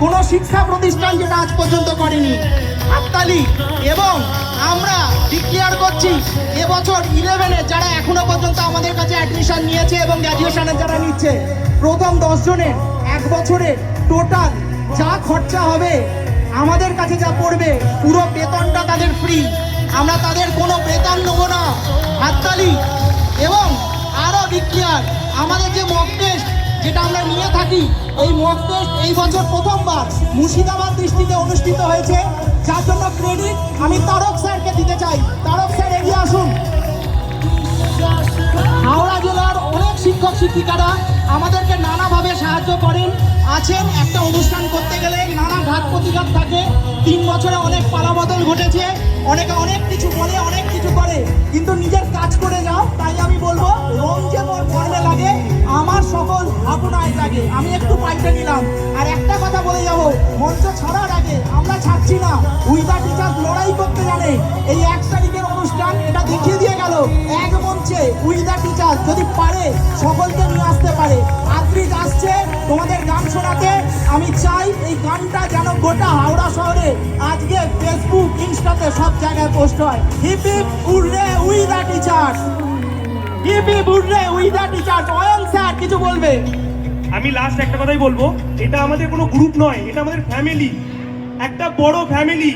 কোনো শিক্ষা প্রতিষ্ঠান যেটা আজ পর্যন্ত করেনি। হাততালি। এবং আমরা ডিক্লেয়ার করছি এবছর 11-এ যারা এখনো পর্যন্ত আমাদের কাছে অ্যাডমিশন নিয়েছে এবং গ্র্যাজুয়েশনের যারা নিচ্ছে, প্রথম 10 জনের 1 বছরের টোটাল যা খরচা হবে, আমাদের কাছে যা পড়বে, পুরো বেতনটা তাদের ফ্রি। আমরা তাদের কোনো বেতন নেবো না। হাততালি। এবং আরও ডিক্লেয়ার, আমাদের যে মক টেস্ট যেটা আমরা নিয়ে থাকি, এই মক টেস্ট এই বছর প্রথমবার মুর্শিদাবাদ ডিস্ট্রিক্টে অনুষ্ঠিত হয়েছে, যার জন্য ক্রেডিট আমি তারক স্যারকে দিতে চাই। তারক স্যার এগিয়ে আসুন। হাওড়া জেলার অনেক শিক্ষক শিক্ষিকারা আমাদেরকে নানাভাবে সাহায্য করেন আছেন। একটা অনুষ্ঠান করতে গেলে নানা ঘাত প্রতিঘাত থাকে। 3 বছরে অনেক পালাবদল ঘটেছে, অনেকে অনেক কিছু বলে, অনেক কিছু করে, কিন্তু নিজের কাজ করে যাও। তাই আমি বলবো, রং যে মোর কর্মে লাগে, আমার সকল আপনায় লাগে। আমি একটু পাল্টে নিলাম। আর একটা কথা বলে যাব, মঞ্চ ছাড়ার আগে আমরা ছাড়ছি না। উই দ্য টিচার্স লড়াই করতে জানে। এই 1 তারিখের অনুষ্ঠান এটা দেখিয়ে দিয়ে গেল, এক মঞ্চে উই দ্য টিচার্স যদি পারে সকলকে নিয়ে আসতে পারে। আদ্রিজ আসছে তোমাদের গান শোনাতে। আমি চাই এই গানটা যেন গোটা হাওড়া শহরে আজকে ফেসবুক, ইনস্টাতে সব জায়গায় পোস্ট হয়। Hip hip hurrah we the teachers, hip hip hurrah we the teachers. Ayan sir কিছু বলবে? আমি লাস্ট একটা কথাই বলবো, এটা আমাদের কোনো গ্রুপ নয়, এটা আমাদের ফ্যামিলি, একটা বড় ফ্যামিলি।